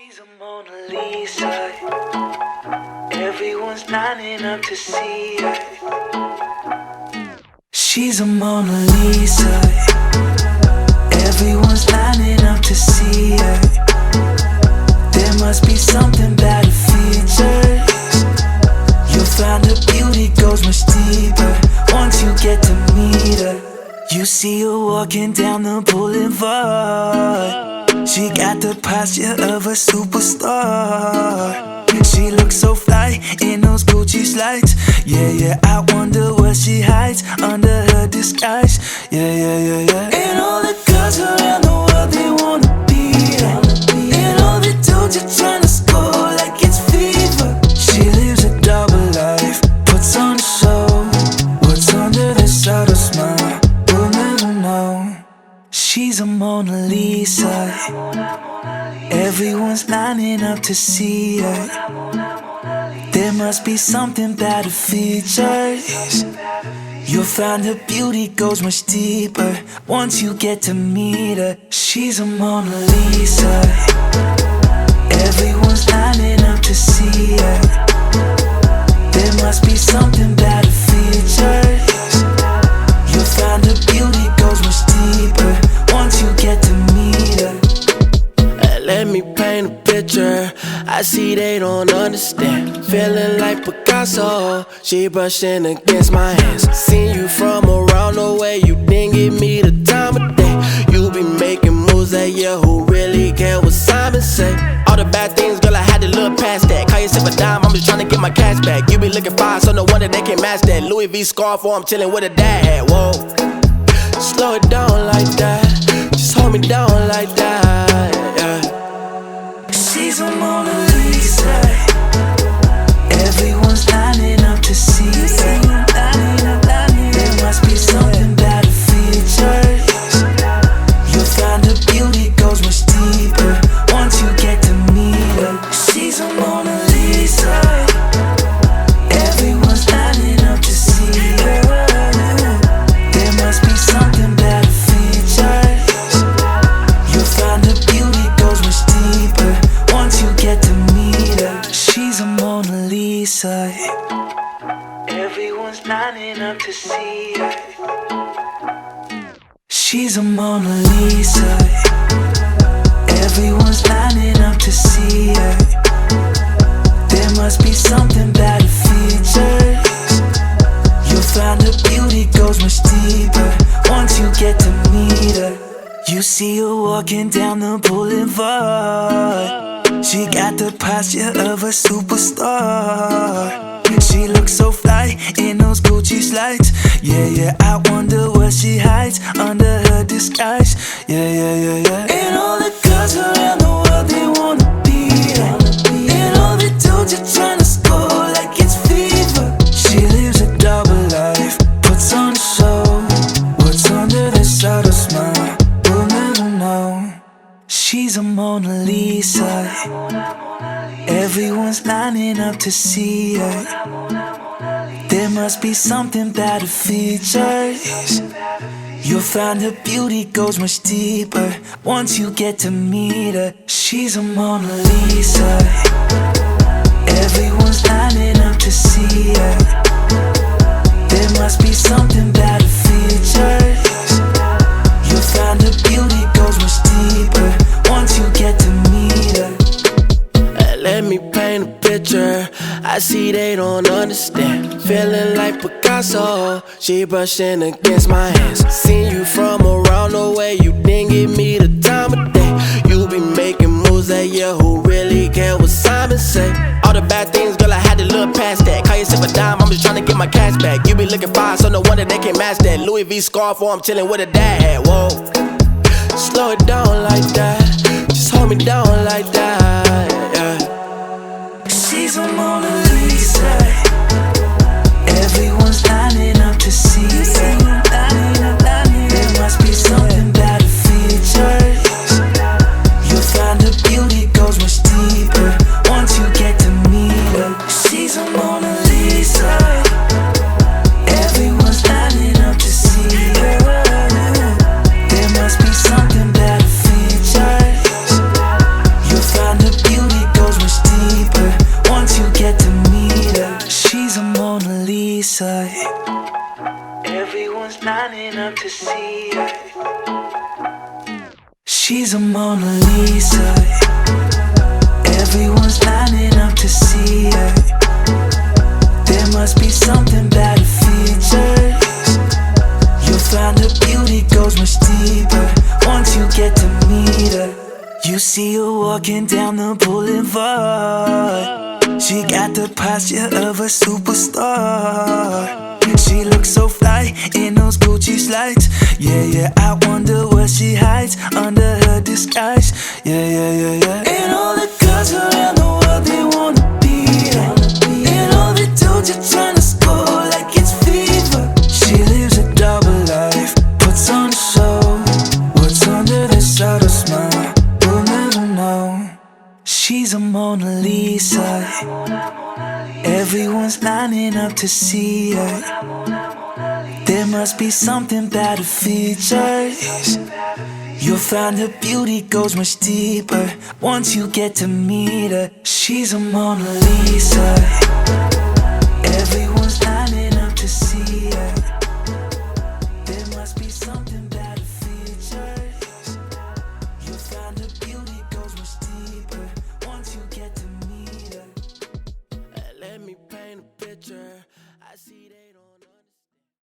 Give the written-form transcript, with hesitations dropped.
She's a Mona Lisa. Everyone's lining up to see her. She's a Mona Lisa. Everyone's lining up to see her. There must be something about her features. You'll find her beauty goes much deeper once you get to meet her. You see her walking down the boulevard. She got the posture of a superstar. She looks so fly in those Gucci slides. Yeah, yeah, I wonder what she hides under her disguise. Yeah, yeah, yeah, yeah. And all the girls around the world, they wanna be her. And all the dudes are trying to score like it's fever. She lives a double life, puts on a show. What's under this subtle smile, we'll never know. She's a Mona Lisa. Everyone's lining up to see her. There must be something about her features. You'll find her beauty goes much deeper once you get to meet her. She's a Mona Lisa. Everyone's lining up to see her. There must be something about her features. You'll find her beauty goes much deeper once you get to meet her. Let me paint a picture. I see they don't understand. Feeling like Picasso. She brushing against my hands. Seen you from around the way. You didn't give me the time of day. You be making moves that year. Who really care what Simon say? All the bad things, girl, I had to look past that. Call yourself a dime, I'm just trying to get my cash back. You be looking fine, so no wonder they can't match that. Louis V scarf, or I'm chilling with a dad hat. Whoa, slow it down like that. Just hold me down like that. Yeah. She's a Mona Lisa. Everyone's lining up to see her. There must be something about her features. You'll find her beauty goes much deeper once you get to meet her. She's a Mona Lisa. Everyone's lining up to see her. There must be something about her features. You'll find her beauty goes much deeper once you get to meet her. She's a Mona Lisa. Everyone's lining up to see her. She's a Mona Lisa. Everyone's lining up to see her. There must be something about her features. You'll find her beauty goes much deeper once you get to meet her. You see her walking down the boulevard. She got the posture of a superstar. She looks so fly in those Gucci slides. Yeah, yeah, I wonder what she hides under her disguise. Yeah, yeah, yeah, yeah. And all the girls around the world, they wanna be her. And all the dudes are trying to score like it's fever. She lives a double life, puts on a show. What's under this subtle smile, we'll never know. She's a Mona Lisa. Everyone's lining up to see her. There must be something about her features. You'll find her beauty goes much deeper once you get to meet her. She's a Mona Lisa. Everyone's lining up to see her. There must be something about her features. You'll find her beauty goes much deeper once you get to meet her. Let me paint a picture. I see they don't understand. Feeling like Picasso. She brushing against my hands. Seen you from around the way. You didn't give me the time of day. You be making moves that year. Who really care what Simon say? All the bad things, girl, I had to look past that. Call yourself a dime, I'm just trying to get my cash back. You be looking fine, so no wonder they can't match that. Louis V scarf, or I'm chilling with a dad hat. Whoa, slow it down like that. Just hold me down like that. Yeah. She's a Mona Lisa. Everyone's lining up to see her. There must be something about her features. You'll find her beauty goes much deeper once you get to meet her. She's a Mona Lisa. Everyone's lining up to see her. There must be something about her features. You'll find her beauty lining up to see her. She's a Mona Lisa. Everyone's lining up to see her. There must be something about her features. You'll find her beauty goes much deeper once you get to meet her. You see her walking down the boulevard. She got the posture of a superstar. She looks so fly in those Gucci slides. Yeah, yeah, I wonder what she hides under her disguise. Yeah, yeah, yeah, yeah. And all the girls around the world, they wanna be her. And all the dudes are trying to score like it's fever. She lives a double life, puts on a show. What's under the subtle smile, we'll never know. She's a Mona Lisa. Everyone's lining up to see her. There must be something about her features. You'll find her beauty goes much deeper once you get to meet her. She's a Mona Lisa. Everyone's lining